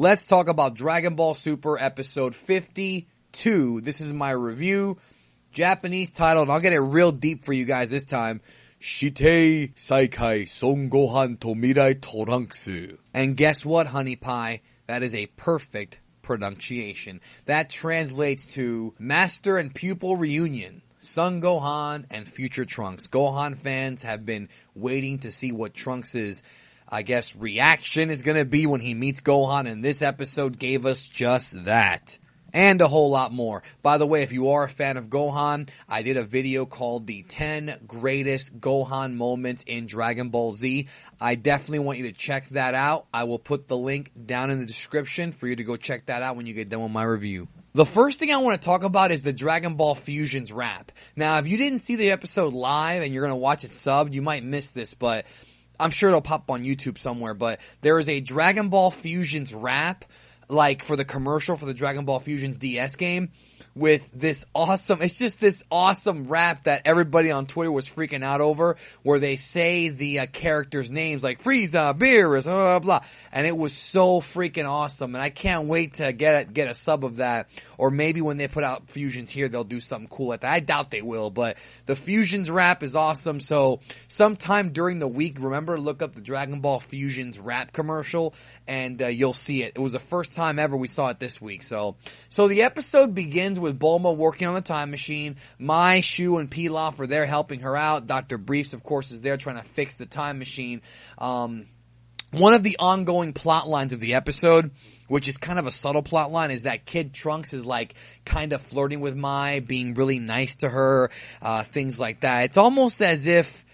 let's talk about Dragon Ball Super episode 52. This is my review. Japanese title, and I'll get it real deep for you guys this time. Shitei Saikai Son Gohan to Mirai Trunks. And guess what, honey pie? That is a perfect pronunciation. That translates to Master and Pupil Reunion. Son Gohan and future Trunks. Gohan fans have been waiting to see what Trunks' reaction is going to be when he meets Gohan, and this episode gave us just that. And a whole lot more. By the way, if you are a fan of Gohan, I did a video called the 10 greatest Gohan moments in Dragon Ball Z. I definitely want you to check that out. I will put the link down in the description for you to go check that out when you get done with my review. The first thing I want to talk about is the Dragon Ball Fusions rap. Now, if you didn't see the episode live and you're going to watch it subbed, you might miss this, but I'm sure it'll pop on YouTube somewhere. But there is a Dragon Ball Fusions rap, like for the commercial for the Dragon Ball Fusions DS game, with this awesome rap that everybody on Twitter was freaking out over, where they say the characters' names like Frieza, Beerus, blah, blah, blah, and it was so freaking awesome, and I can't wait to get a sub of that, or maybe when they put out Fusions here, they'll do something cool at that. I doubt they will, but the Fusions rap is awesome, so sometime during the week, remember, look up the Dragon Ball Fusions rap commercial, and you'll see it. It was the first time ever we saw it this week, so the episode begins with Bulma working on the time machine. Mai, Shu, and Pilaf are there helping her out. Dr. Briefs, of course, is there trying to fix the time machine. One of the ongoing plot lines of the episode, which is kind of a subtle plot line, is that Kid Trunks is like kind of flirting with Mai, being really nice to her, things like that. It's almost as if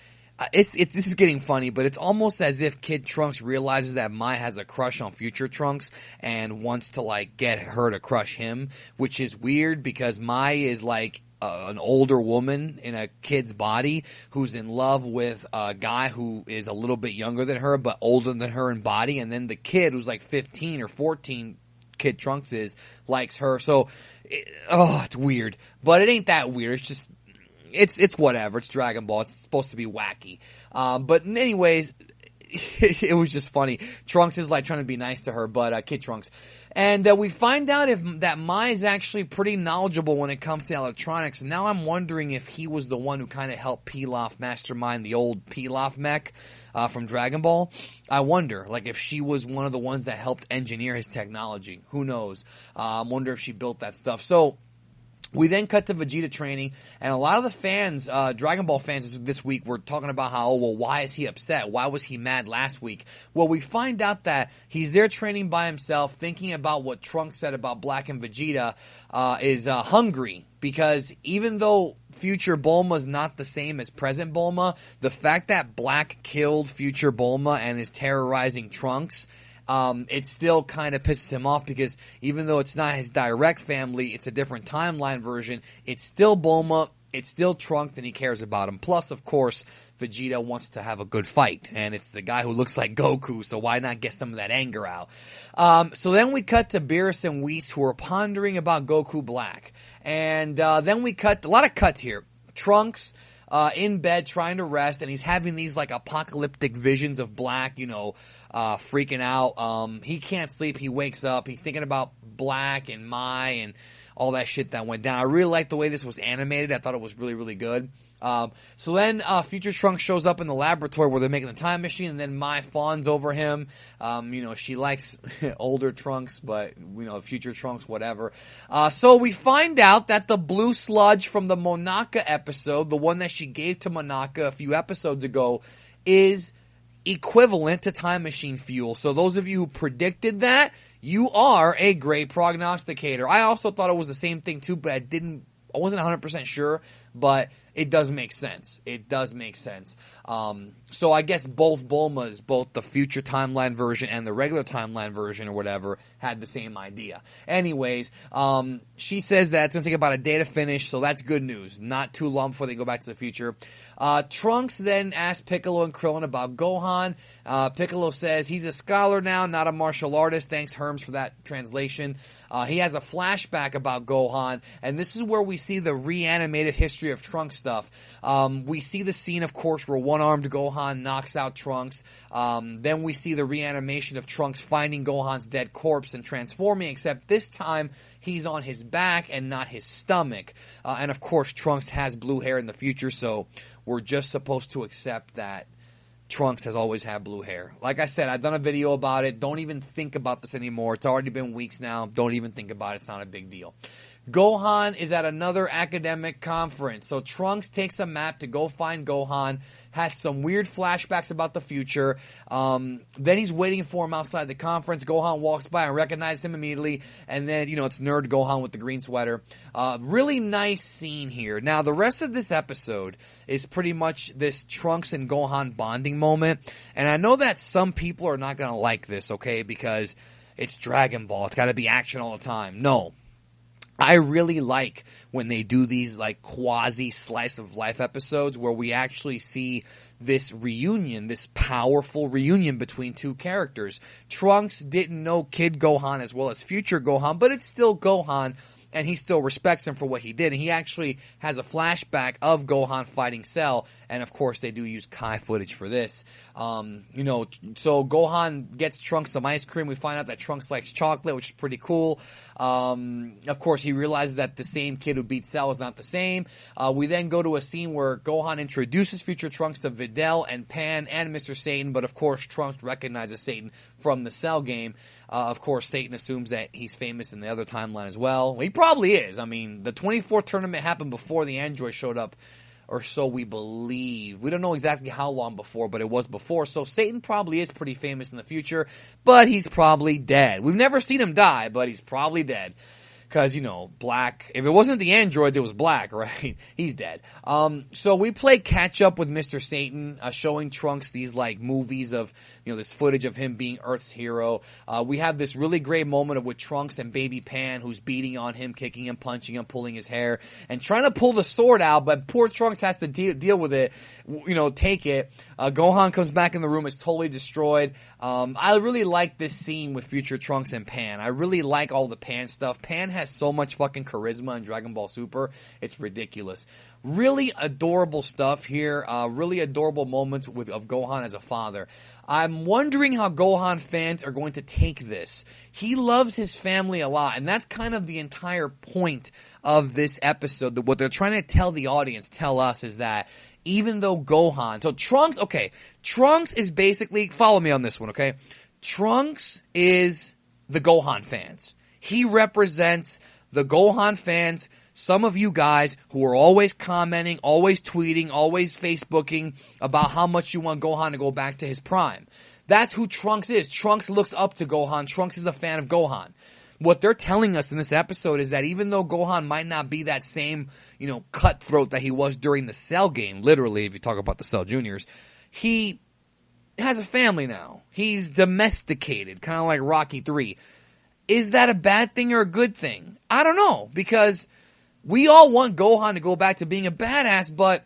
this is getting funny, but it's almost as if Kid Trunks realizes that Mai has a crush on future Trunks and wants to like get her to crush him, which is weird because Mai is like an older woman in a kid's body who's in love with a guy who is a little bit younger than her but older than her in body, and then the kid who's like 15 or 14, Kid Trunks likes her. So it's weird, but it ain't that weird. It's just It's whatever. It's Dragon Ball. It's supposed to be wacky. But anyways, it was just funny. Trunks is like trying to be nice to her, but Kid Trunks. And we find out that Mai is actually pretty knowledgeable when it comes to electronics. And now I'm wondering if he was the one who kind of helped Pilaf mastermind the old Pilaf mech from Dragon Ball. I wonder, like, if she was one of the ones that helped engineer his technology. Who knows? I wonder if she built that stuff. So we then cut to Vegeta training, and a lot of the fans, Dragon Ball fans this week, were talking about how, why is he upset? Why was he mad last week? Well, we find out that he's there training by himself, thinking about what Trunks said about Black and Vegeta, is hungry. Because even though future Bulma is not the same as present Bulma, the fact that Black killed future Bulma and is terrorizing Trunks, it still kind of pisses him off because even though it's not his direct family, it's a different timeline version, it's still Bulma, it's still Trunks, and he cares about him. Plus, of course, Vegeta wants to have a good fight, and it's the guy who looks like Goku, so why not get some of that anger out? So then we cut to Beerus and Whis, who are pondering about Goku Black. And then we cut, a lot of cuts here. Trunks in bed trying to rest, and he's having these like apocalyptic visions of Black, freaking out. He can't sleep. He wakes up. He's thinking about Black and Mai and all that shit that went down. I really liked the way this was animated. I thought it was really, really good. So then, future Trunks shows up in the laboratory where they're making the time machine, and then Mai fawns over him. She likes older Trunks, but, future Trunks, whatever. So we find out that the blue sludge from the Monaka episode, the one that she gave to Monaka a few episodes ago, is equivalent to time machine fuel. So those of you who predicted that, you are a great prognosticator. I also thought it was the same thing too, but I wasn't 100% sure, but it does make sense. It does make sense. So I guess both Bulmas, both the future timeline version and the regular timeline version or whatever, had the same idea. Anyways, she says that it's going to take about a day to finish, so that's good news. Not too long before they go back to the future. Trunks then asks Piccolo and Krillin about Gohan. Piccolo says he's a scholar now, not a martial artist. Thanks, Herms, for that translation. He has a flashback about Gohan, and this is where we see the reanimated history of Trunks stuff. We see the scene, of course, where one-armed Gohan knocks out Trunks. Then we see the reanimation of Trunks finding Gohan's dead corpse and transforming, except this time he's on his back and not his stomach. And of course, Trunks has blue hair in the future, so we're just supposed to accept that Trunks has always had blue hair. Like I said, I've done a video about it. Don't even think about this anymore. It's already been weeks now. Don't even think about it. It's not a big deal. Gohan is at another academic conference. So Trunks takes a map to go find Gohan, has some weird flashbacks about the future. Then he's waiting for him outside the conference. Gohan walks by and recognizes him immediately. And then, it's nerd Gohan with the green sweater. Really nice scene here. Now, the rest of this episode is pretty much this Trunks and Gohan bonding moment. And I know that some people are not going to like this, okay? Because it's Dragon Ball. It's got to be action all the time. No. I really like when they do these like quasi slice of life episodes where we actually see this reunion, this powerful reunion between two characters. Trunks didn't know Kid Gohan as well as future Gohan, but it's still Gohan, and he still respects him for what he did. And he actually has a flashback of Gohan fighting Cell, and of course they do use Kai footage for this. So Gohan gets Trunks some ice cream. We find out that Trunks likes chocolate, which is pretty cool. Of course, he realizes that the same kid who beat Cell is not the same. We then go to a scene where Gohan introduces future Trunks to Videl and Pan and Mr. Satan, but of course Trunks recognizes Satan from the Cell game. Of course, Satan assumes that he's famous in the other timeline as well. He probably is. I mean, the 24th tournament happened before the android showed up, or so we believe. We don't know exactly how long before, but it was before. So Satan probably is pretty famous in the future, but he's probably dead. We've never seen him die, but he's probably dead. Because, Black, if it wasn't the android, it was Black, right? He's dead. So we play catch up with Mr. Satan, showing Trunks these, movies of, this footage of him being Earth's hero. We have this really great moment with Trunks and Baby Pan, who's beating on him, kicking him, punching him, pulling his hair, and trying to pull the sword out, but poor Trunks has to deal with it, take it. Gohan comes back in the room, is totally destroyed. I really like this scene with future Trunks and Pan. I really like all the Pan stuff. Pan has so much fucking charisma in Dragon Ball Super. It's ridiculous. Really adorable stuff here. Really adorable moments of Gohan as a father. I'm wondering how Gohan fans are going to take this. He loves his family a lot, and that's kind of the entire point of this episode. What they're trying to tell the audience, tell us, is that even though Gohan, so Trunks is basically, follow me on this one, okay? Trunks is the Gohan fans. He represents the Gohan fans, some of you guys who are always commenting, always tweeting, always Facebooking about how much you want Gohan to go back to his prime. That's who Trunks is. Trunks looks up to Gohan. Trunks is a fan of Gohan. What they're telling us in this episode is that even though Gohan might not be that same, cutthroat that he was during the Cell game, literally, if you talk about the Cell Juniors, he has a family now. He's domesticated, kind of like Rocky 3. Is that a bad thing or a good thing? I don't know, because we all want Gohan to go back to being a badass, but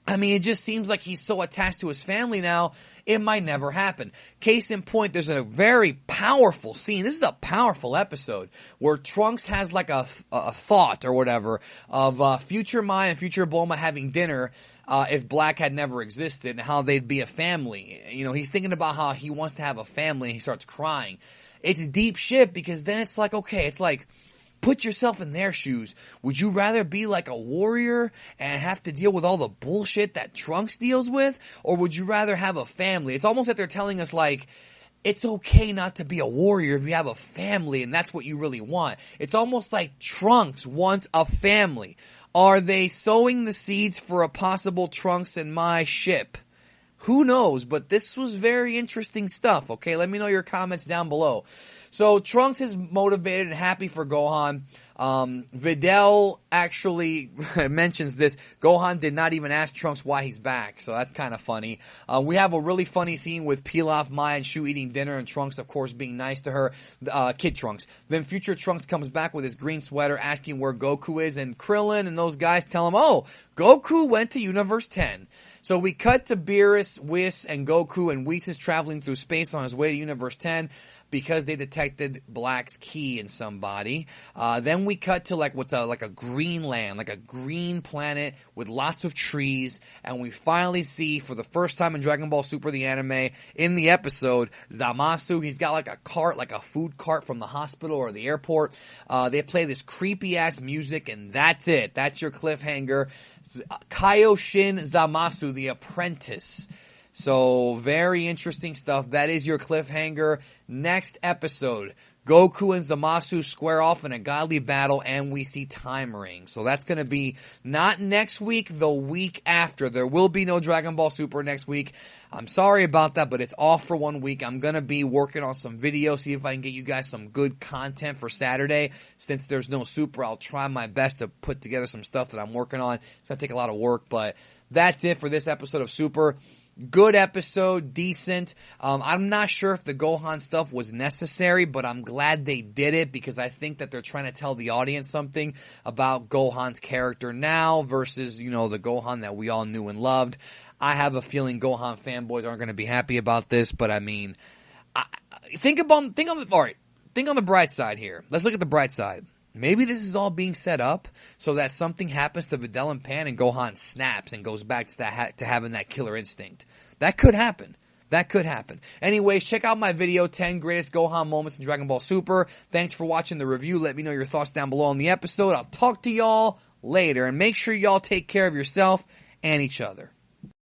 it just seems like he's so attached to his family now, it might never happen. Case in point, there's a very powerful scene. This is a powerful episode where Trunks has a thought or whatever of future Mai and future Bulma having dinner if Black had never existed and how they'd be a family. He's thinking about how he wants to have a family and he starts crying. It's deep shit because then it's put yourself in their shoes. Would you rather be like a warrior and have to deal with all the bullshit that Trunks deals with? Or would you rather have a family? It's almost like they're telling us it's okay not to be a warrior if you have a family and that's what you really want. It's almost like Trunks wants a family. Are they sowing the seeds for a possible Trunks and Mai ship? Who knows? But this was very interesting stuff, okay? Let me know your comments down below. So Trunks is motivated and happy for Gohan. Videl actually mentions this. Gohan did not even ask Trunks why he's back, so that's kind of funny. We have a really funny scene with Pilaf, Maya, and Shu eating dinner, and Trunks, of course, being nice to her. Kid Trunks. Then future Trunks comes back with his green sweater, asking where Goku is, and Krillin and those guys tell him, oh, Goku went to Universe 10. So we cut to Beerus, Whis, and Goku, and Whis is traveling through space on his way to Universe 10 because they detected Black's key in somebody. Then we cut to like a green land, like a green planet with lots of trees, and we finally see for the first time in Dragon Ball Super the anime in the episode Zamasu. He's got like a cart, like a food cart from the hospital or the airport. They play this creepy ass music, and that's it. That's your cliffhanger. Kaioshin Zamasu, the apprentice. So, very interesting stuff. That is your cliffhanger. Next episode, Goku and Zamasu square off in a godly battle, and we see Time Ring. So that's going to be not next week, the week after. There will be no Dragon Ball Super next week. I'm sorry about that, but it's off for 1 week. I'm going to be working on some videos, see if I can get you guys some good content for Saturday. Since there's no Super, I'll try my best to put together some stuff that I'm working on. It's going to take a lot of work, but that's it for this episode of Super. Good episode, decent. I'm not sure if the Gohan stuff was necessary, but I'm glad they did it because I think that they're trying to tell the audience something about Gohan's character now versus, the Gohan that we all knew and loved. I have a feeling Gohan fanboys aren't going to be happy about this, but I mean, think on the bright side here. Let's look at the bright side. Maybe this is all being set up so that something happens to Videl and Pan and Gohan snaps and goes back to having that killer instinct. That could happen. That could happen. Anyways, check out my video, 10 Greatest Gohan Moments in Dragon Ball Super. Thanks for watching the review. Let me know your thoughts down below on the episode. I'll talk to y'all later. And make sure y'all take care of yourself and each other.